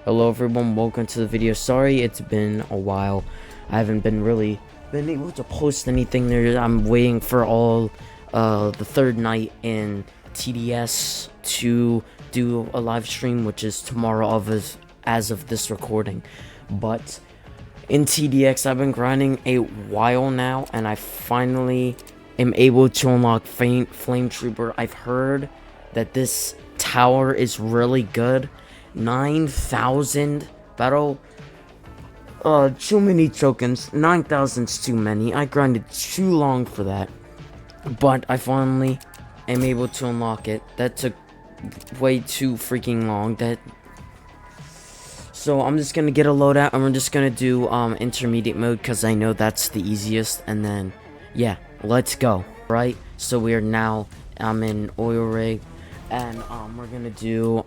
Hello everyone, welcome to the video. Sorry it's been a while. I haven't been able to post anything there. I'm waiting for all the third night in TDS to do a live stream, which is tomorrow as of this recording. But in TDX I've been grinding a while now, and I finally am able to unlock Flame Trooper. I've heard that this tower is really good. 9,000 battle. Too many tokens. 9,000's too many. I grinded too long for that. But I finally am able to unlock it. That took way too freaking long. So I'm just gonna get a loadout, and we're just gonna do intermediate mode because I know that's the easiest. And then yeah, let's go. Right. So we are now. I'm in oil rig, and we're gonna do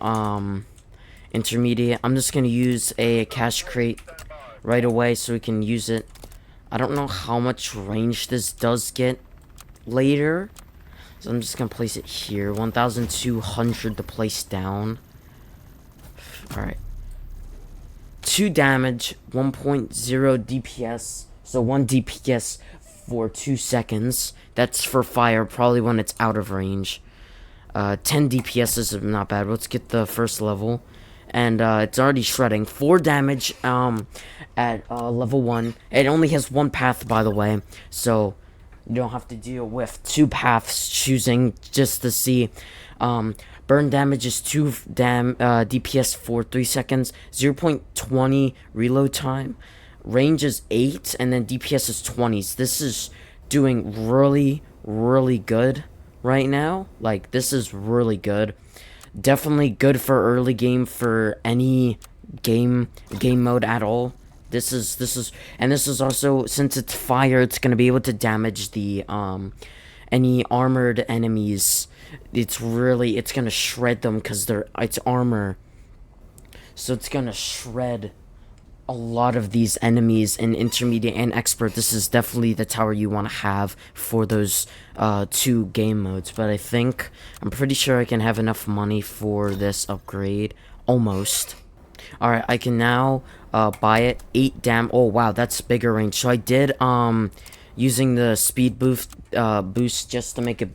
intermediate. I'm just gonna use a cash crate right away so we can use it. I don't know how much range this does get later, so I'm just gonna place it here. 1,200 to place down. Alright. 2 damage, 1.0 DPS, so 1 DPS for 2 seconds. That's for fire, probably when it's out of range. 10 DPS is not bad. Let's get the first level. And it's already shredding. 4 damage at level 1. It only has 1 path, by the way, so you don't have to deal with 2 paths choosing just to see. Burn damage is 2 DPS for 3 seconds. 0.20 reload time. Range is 8, and then DPS is 20s. This is doing really, really good right now. Like, this is really good. Definitely good for early game, for any game mode at all. This is also, since it's fire, it's gonna be able to damage the any armored enemies. It's gonna shred them because it's armor. So it's gonna shred a lot of these enemies in intermediate and expert. This is definitely the tower you want to have for those 2 game modes. But I'm pretty sure I can have enough money for this upgrade. Almost. Alright, I can now buy it. 8 oh wow, that's bigger range. So I did using the speed boost just to make it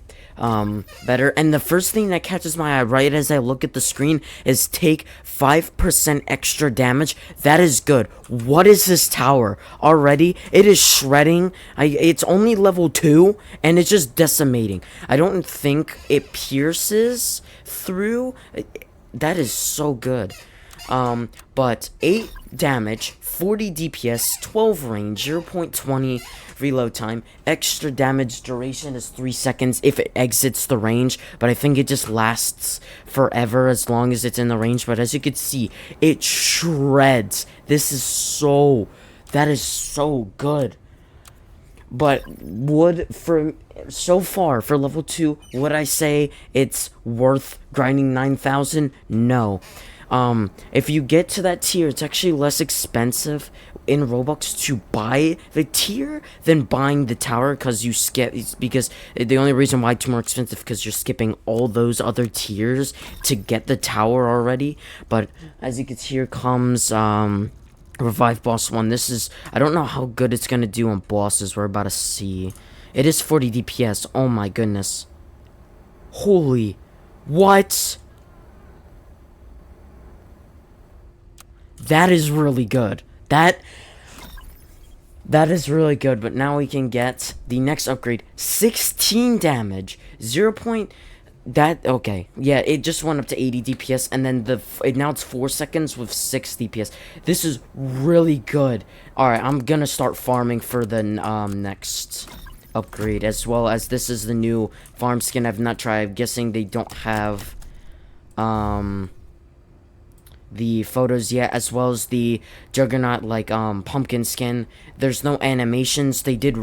better. And the first thing that catches my eye right as I look at the screen is take 5% extra damage. That is good. What is this tower? Already it is shredding. It's only level 2 and it's just decimating. I don't think it pierces through. That is so good. But 8 damage, 40 DPS, 12 range, 0.20 reload time. Extra damage duration is 3 seconds if it exits the range, but I think it just lasts forever as long as it's in the range. But as you can see, it shreds. That is so good. But so far for level 2, would I say it's worth grinding 9,000? No. If you get to that tier, it's actually less expensive in Robux to buy the tier than buying the tower, because the only reason why it's more expensive because you're skipping all those other tiers to get the tower already. But as you can see, here comes Revive Boss 1. I don't know how good it's gonna do on bosses. We're about to see. It is 40 DPS. Oh my goodness. Holy. What? That is really good. That is really good. But now we can get the next upgrade. 16 damage. Okay. Yeah, it just went up to 80 DPS. And then now it's 4 seconds with 6 DPS. This is really good. Alright, I'm gonna start farming for the next upgrade. As well as this is the new farm skin I've not tried. I'm guessing they don't have the photos yet, as well as the Juggernaut pumpkin skin. There's no animations. They did.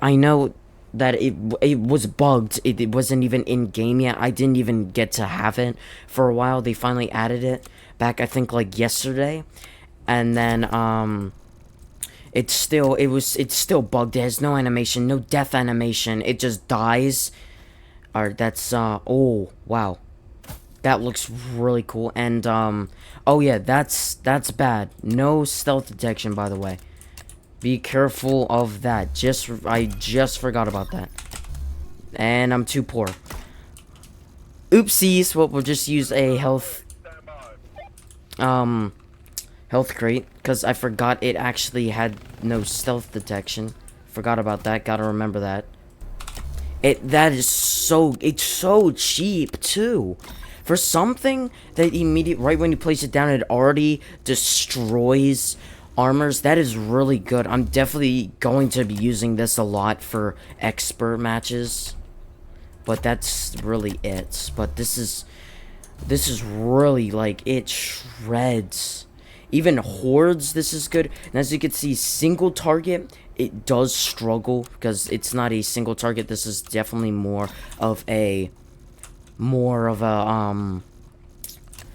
I know that it was bugged. It wasn't even in game yet. I didn't even get to have it for a while. They finally added it back, I think, like yesterday, and then it's still bugged. It has no animation, no death animation. It just dies. Alright, that's oh wow. That looks really cool. And oh yeah, that's bad. No stealth detection, by the way. Be careful of that. I just forgot about that. And I'm too poor. Oopsies. Well, we'll just use a health crate, because I forgot it actually had no stealth detection. Forgot about that. Gotta remember that. It's so cheap too. For something that right when you place it down, it already destroys armors. That is really good. I'm definitely going to be using this a lot for expert matches. But that's really it. But this is really, like, it shreds. Even hordes, this is good. And as you can see, single target, it does struggle because it's not a single target. This is definitely more of a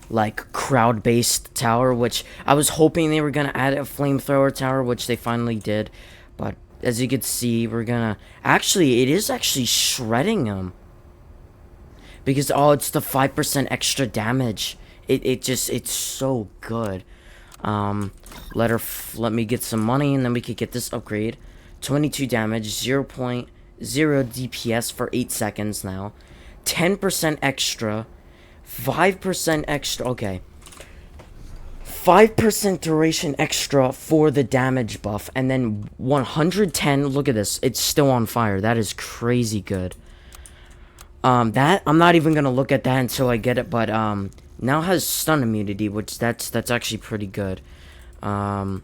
like crowd-based tower, which I was hoping they were gonna add a flamethrower tower, which they finally did. But as you can see, we're gonna it is actually shredding them. Because, oh, it's the 5% extra damage. It's so good. Let me get some money, and then we could get this upgrade. 22 damage, 0.0 DPS for 8 seconds now. 10% extra. 5% extra, okay. 5% duration extra for the damage buff. And then 110, look at this. It's still on fire. That is crazy good. That I'm not even gonna look at that until I get it, but now has stun immunity, which that's actually pretty good. I'm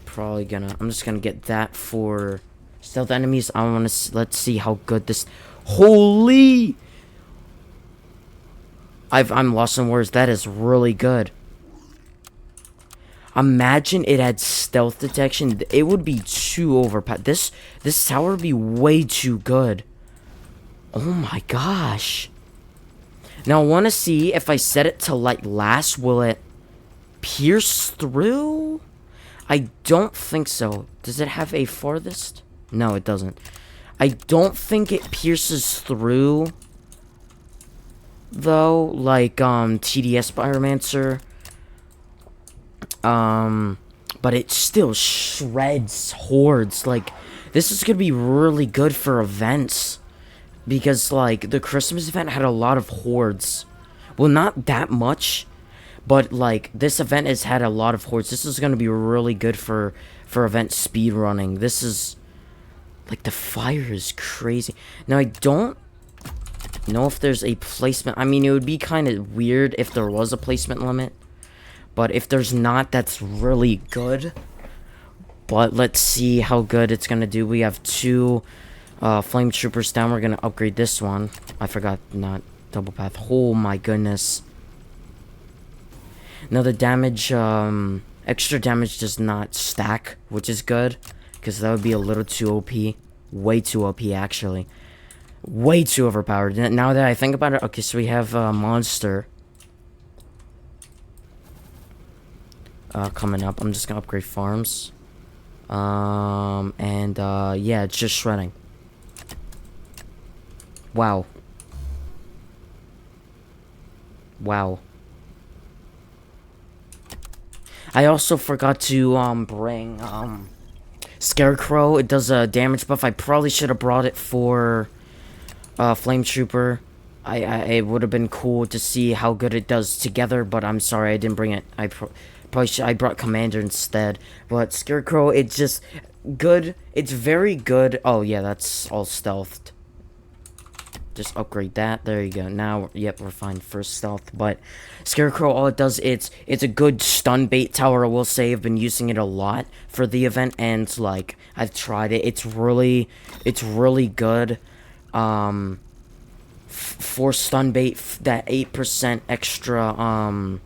just gonna get that for stealth enemies. Let's see how good this. Holy! I'm lost in words. That is really good. Imagine it had stealth detection. It would be too overpowered. This tower would be way too good. Oh my gosh. Now I want to see if I set it to like last, will it pierce through? I don't think so. Does it have a farthest? No, it doesn't. I don't think it pierces through, though, like TDS Pyromancer. But it still shreds hordes. Like, this is gonna be really good for events. Because, like, the Christmas event had a lot of hordes. Well, not that much. But, like, this event has had a lot of hordes. This is going to be really good for event speedrunning. This is... Like, the fire is crazy. Now, I don't know if there's a placement... I mean, it would be kind of weird if there was a placement limit. But if there's not, that's really good. But let's see how good it's going to do. We have 2... flame troopers down. We're gonna upgrade this one. I forgot, not double path. Oh my goodness. Now the damage, extra damage does not stack, which is good, because that would be a little too OP. Way too OP, actually. Way too overpowered. Now that I think about it, okay, so we have a monster coming up. I'm just gonna upgrade farms. Yeah, it's just shredding. Wow. Wow. I also forgot to bring Scarecrow. It does a damage buff. I probably should have brought it for Flame Trooper. It would have been cool to see how good it does together, but I'm sorry I didn't bring it. I brought Commander instead. But Scarecrow, it's just good. It's very good. Oh yeah, that's all stealthed. Just upgrade that. There you go. Now, yep, we're fine for stealth. But Scarecrow, all it does, it's a good stun bait tower. I will say I've been using it a lot for the event, and like I've tried it. It's really good. For stun bait, that 8% extra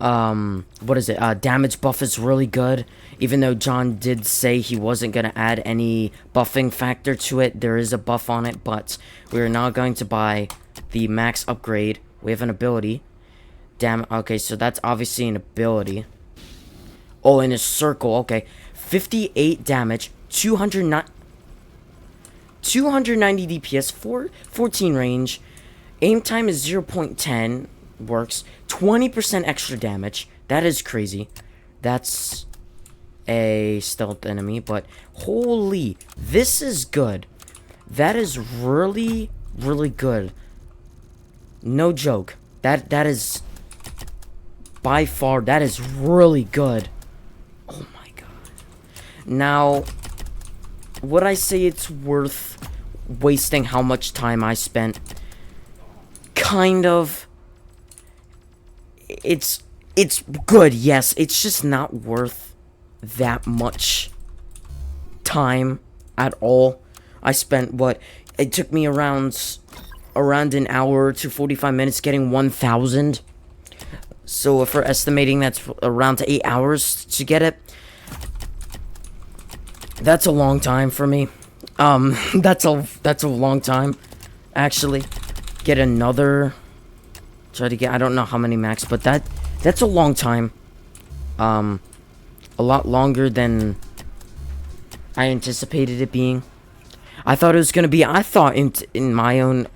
what is it? Damage buff is really good. Even though John did say he wasn't going to add any buffing factor to it, there is a buff on it, but we're not going to buy the max upgrade. We have an ability. Okay, so that's obviously an ability. Oh, in a circle, okay. 58 damage, 290 DPS, 14 range, Aim time is 0.10, works. 20% extra damage. That is crazy. That's a stealth enemy, but holy, this is good. That is really, really good. No joke. That is by far, that is really good. Oh my god. Now, would I say it's worth wasting how much time I spent? Kind of. It's good, yes. It's just not worth that much time at all. I spent, what? It took me around an hour to 45 minutes getting 1,000. So if we're estimating that's around 8 hours to get it, that's a long time for me. That's a long time, actually. Get another. Try to get. I don't know how many max, but that's a long time. A lot longer than I anticipated it being. I thought it was gonna be. I thought in my own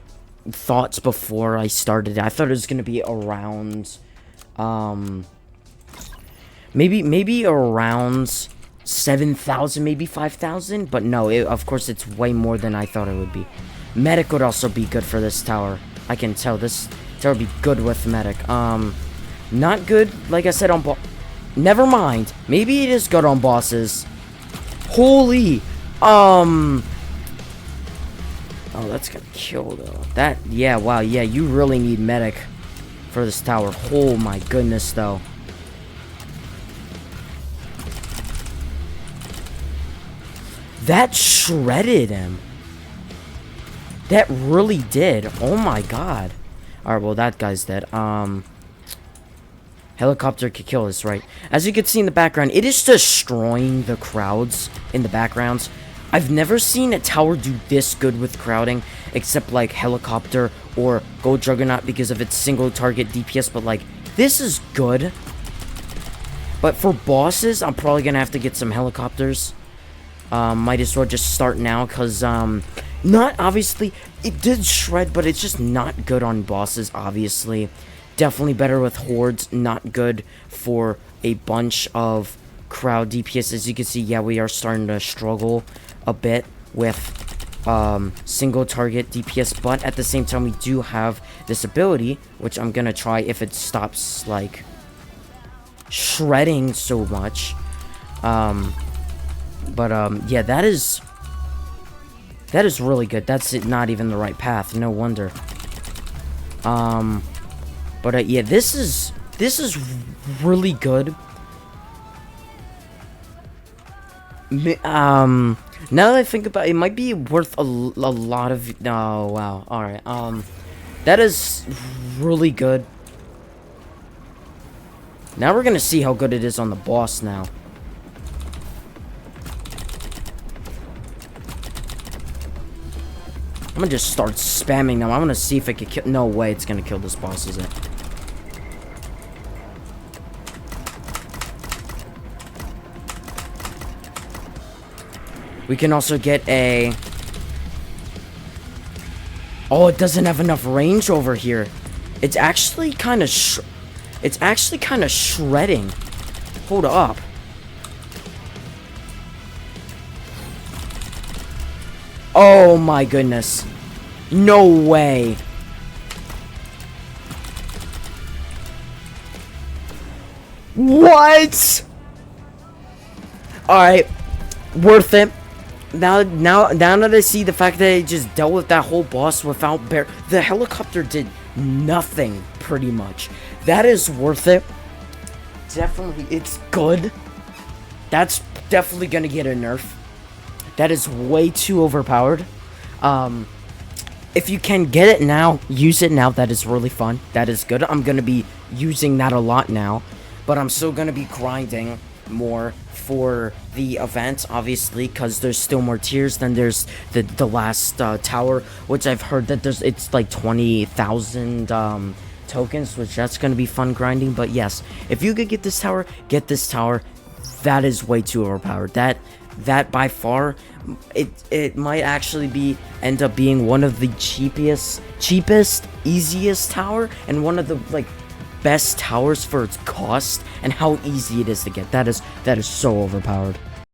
thoughts before I started, I thought it was gonna be around, maybe around 7,000, maybe 5,000, but no, of course it's way more than I thought it would be. Medic would also be good for this tower. I can tell this tower would be good with medic. Not good, like I said, on never mind. Maybe it is good on bosses. Holy, oh, that's gonna kill though. That, yeah, wow, yeah, you really need medic for this tower. Oh my goodness, though. That shredded him. That really did. Oh my god. Alright, well, that guy's dead. Helicopter could kill us, right? As you can see in the background, it is destroying the crowds in the backgrounds. I've never seen a tower do this good with crowding, except like helicopter or Gold Juggernaut because of its single target DPS, but like, this is good. But for bosses, I'm probably gonna have to get some helicopters. Might as well just start now, because, not, obviously, it did shred, but it's just not good on bosses, obviously. Definitely better with hordes, not good for a bunch of crowd DPS. As you can see, yeah, we are starting to struggle a bit with single target DPS, but at the same time we do have this ability, which I'm gonna try if it stops like shredding so much. Yeah, that is really good. That's not even the right path, no wonder. Yeah, this is really good. Now that I think about it, it might be worth a lot of. Oh wow! All right. That is really good. Now we're gonna see how good it is on the boss. Now. I'm gonna just start spamming now. I'm gonna see if it can kill. No way, it's gonna kill this boss, is it? We can also get a... Oh, it doesn't have enough range over here. It's actually kind of shredding. Hold up. Oh my goodness. No way. What? Alright. Worth it. Now that I see the fact that it just dealt with that whole boss without the helicopter did nothing, pretty much. That is worth it. Definitely, it's good. That's definitely gonna get a nerf. That is way too overpowered. If you can get it now, use it now. That is really fun. That is good. I'm gonna be using that a lot now, but I'm still gonna be grinding more for the event, obviously, because there's still more tiers. Then there's the last tower, which I've heard that it's like 20,000 tokens, which that's gonna be fun grinding. But yes, if you could get this tower, get this tower. That is way too overpowered. that by far, it might actually end up being one of the cheapest, easiest tower, and one of the like best towers for its cost and how easy it is to get. That is so overpowered.